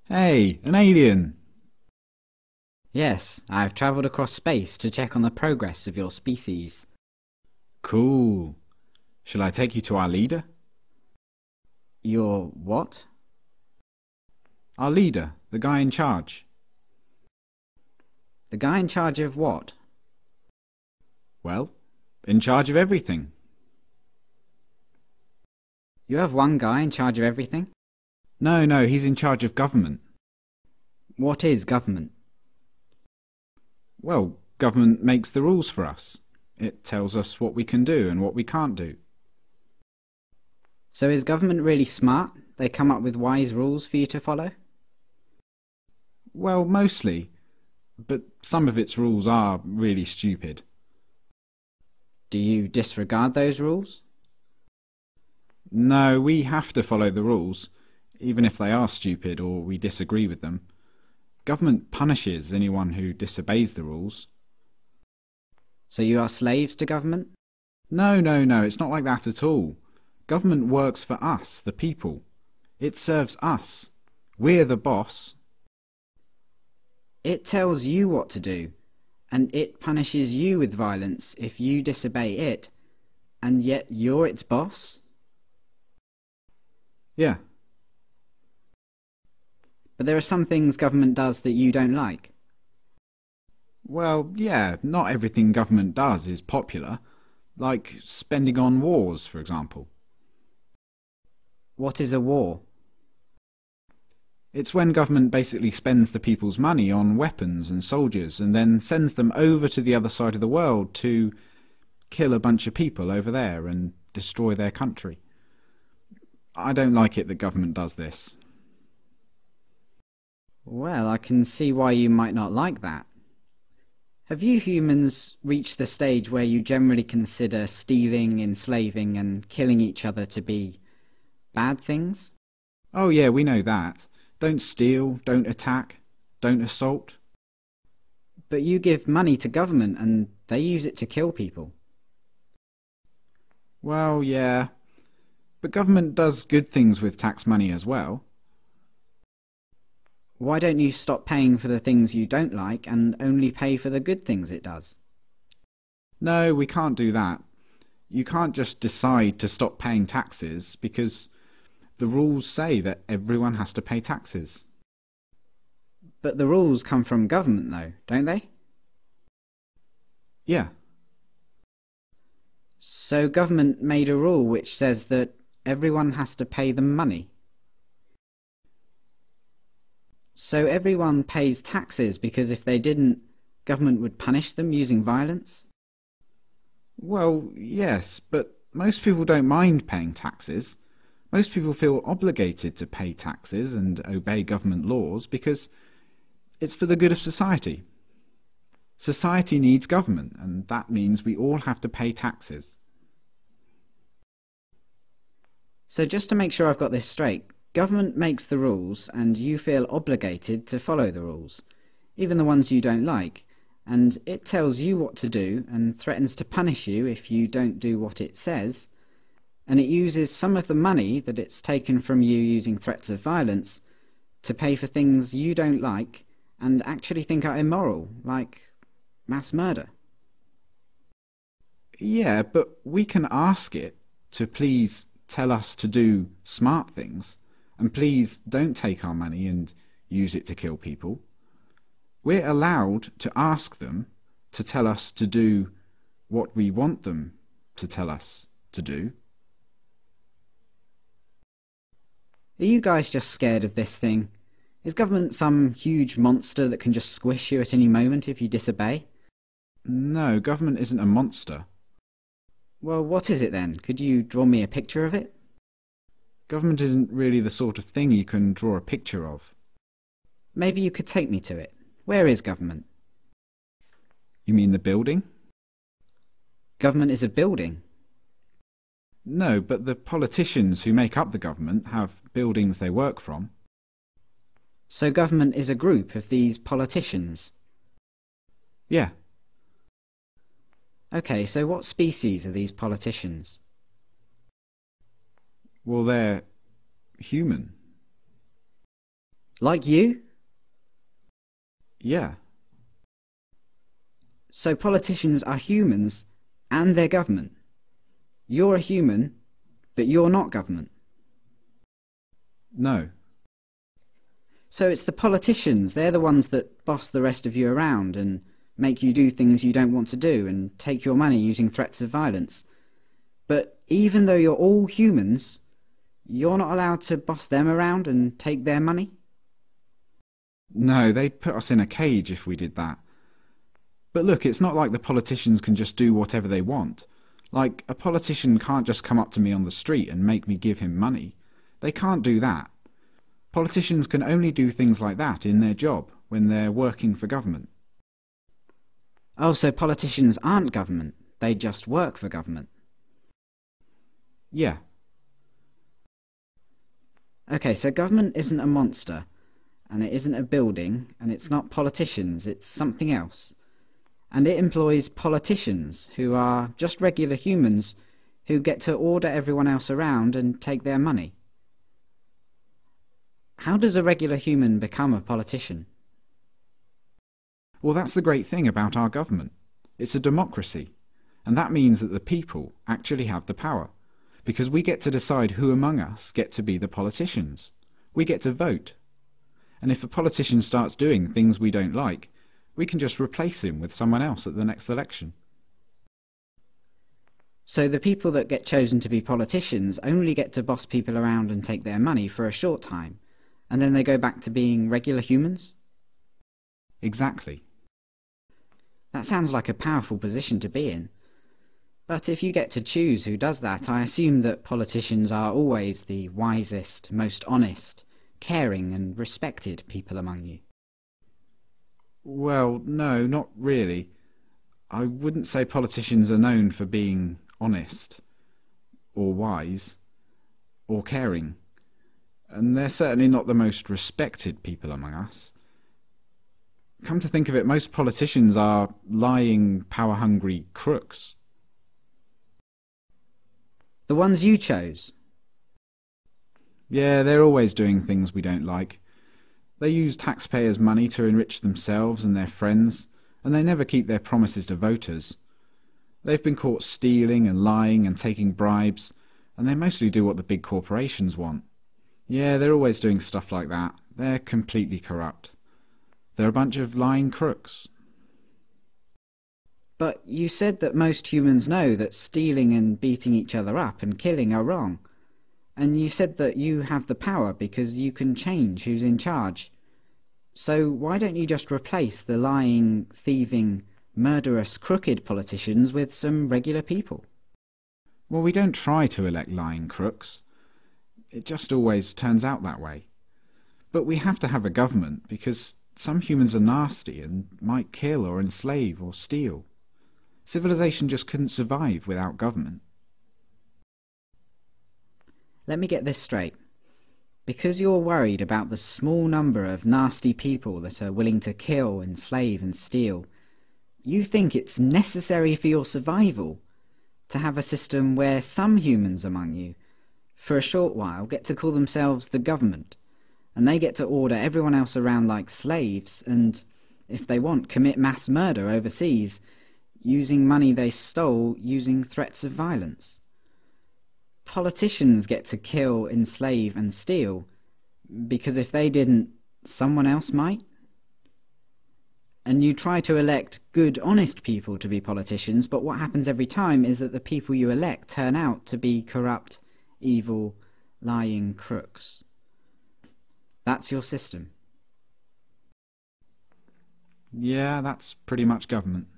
Hey, an alien! Yes, I've travelled across space to check on the progress of your species. Cool. Shall I take you to our leader? Your what? Our leader, the guy in charge. The guy in charge of what? Well, in charge of everything. You have one guy in charge of everything? No, he's in charge of government. What is government? Well, government makes the rules for us. It tells us what we can do and what we can't do. So is government really smart? They come up with wise rules for you to follow? Well, mostly, but some of its rules are really stupid. Do you disregard those rules? No, we have to follow the rules, even if they are stupid or we disagree with them. Government punishes anyone who disobeys the rules. So you are slaves to government? No, it's not like that at all. Government works for us, the people. It serves us. We're the boss. It tells you what to do, and it punishes you with violence if you disobey it, and yet you're its boss? Yeah. But there are some things government does that you don't like. Well, yeah, not everything government does is popular, like spending on wars, for example. What is a war? It's when government basically spends the people's money on weapons and soldiers and then sends them over to the other side of the world to kill a bunch of people over there and destroy their country. I don't like it that government does this. Well, I can see why you might not like that. Have you humans reached the stage where you generally consider stealing, enslaving, and killing each other to be bad things? Oh yeah, we know that. Don't steal, don't attack, don't assault. But you give money to government and they use it to kill people. Well, yeah. But government does good things with tax money as well. Why don't you stop paying for the things you don't like and only pay for the good things it does? No, we can't do that. You can't just decide to stop paying taxes because the rules say that everyone has to pay taxes. But the rules come from government though, don't they? Yeah. So government made a rule which says that everyone has to pay them money. So everyone pays taxes because if they didn't, government would punish them using violence? Well, yes, but most people don't mind paying taxes. Most people feel obligated to pay taxes and obey government laws because it's for the good of society. Society needs government, and that means we all have to pay taxes. So just to make sure I've got this straight, government makes the rules and you feel obligated to follow the rules, even the ones you don't like, and it tells you what to do and threatens to punish you if you don't do what it says, and it uses some of the money that it's taken from you using threats of violence to pay for things you don't like and actually think are immoral, like mass murder. Yeah, but we can ask it to please tell us to do smart things, and please don't take our money and use it to kill people. We're allowed to ask them to tell us to do what we want them to tell us to do. Are you guys just scared of this thing? Is government some huge monster that can just squish you at any moment if you disobey? No, government isn't a monster. Well, what is it then? Could you draw me a picture of it? Government isn't really the sort of thing you can draw a picture of. Maybe you could take me to it. Where is government? You mean the building? Government is a building. No, but the politicians who make up the government have buildings they work from. So government is a group of these politicians. Yeah. Okay, so what species are these politicians? Well, they're human. Like you? Yeah. So politicians are humans and they're government. You're a human, but you're not government. No. So it's the politicians, they're the ones that boss the rest of you around and make you do things you don't want to do and take your money using threats of violence. But even though you're all humans, you're not allowed to boss them around and take their money? No, they'd put us in a cage if we did that. But look, it's not like the politicians can just do whatever they want. Like, a politician can't just come up to me on the street and make me give him money. They can't do that. Politicians can only do things like that in their job, when they're working for government. Oh, so politicians aren't government, they just work for government. Yeah. Okay, so government isn't a monster, and it isn't a building, and it's not politicians, it's something else. And it employs politicians, who are just regular humans, who get to order everyone else around and take their money. How does a regular human become a politician? Well, that's the great thing about our government. It's a democracy, and that means that the people actually have the power, because we get to decide who among us get to be the politicians. We get to vote. And if a politician starts doing things we don't like, we can just replace him with someone else at the next election. So the people that get chosen to be politicians only get to boss people around and take their money for a short time, and then they go back to being regular humans? Exactly. That sounds like a powerful position to be in. But if you get to choose who does that, I assume that politicians are always the wisest, most honest, caring and respected people among you. Well, no, not really. I wouldn't say politicians are known for being honest, or wise, or caring. And they're certainly not the most respected people among us. Come to think of it, most politicians are lying, power-hungry crooks. The ones you chose? Yeah, they're always doing things we don't like. They use taxpayers' money to enrich themselves and their friends, and they never keep their promises to voters. They've been caught stealing and lying and taking bribes, and they mostly do what the big corporations want. Yeah, they're always doing stuff like that. They're completely corrupt. They're a bunch of lying crooks. But you said that most humans know that stealing and beating each other up and killing are wrong. And you said that you have the power because you can change who's in charge. So why don't you just replace the lying, thieving, murderous, crooked politicians with some regular people? Well, we don't try to elect lying crooks. It just always turns out that way. But we have to have a government because some humans are nasty and might kill or enslave or steal. Civilization just couldn't survive without government. Let me get this straight. Because you're worried about the small number of nasty people that are willing to kill, enslave and steal, you think it's necessary for your survival to have a system where some humans among you, for a short while, get to call themselves the government, and they get to order everyone else around like slaves and, if they want, commit mass murder overseas, using money they stole using threats of violence. Politicians get to kill, enslave and steal because if they didn't, someone else might. And you try to elect good, honest people to be politicians, but what happens every time is that the people you elect turn out to be corrupt, evil, lying crooks. That's your system. Yeah, that's pretty much government.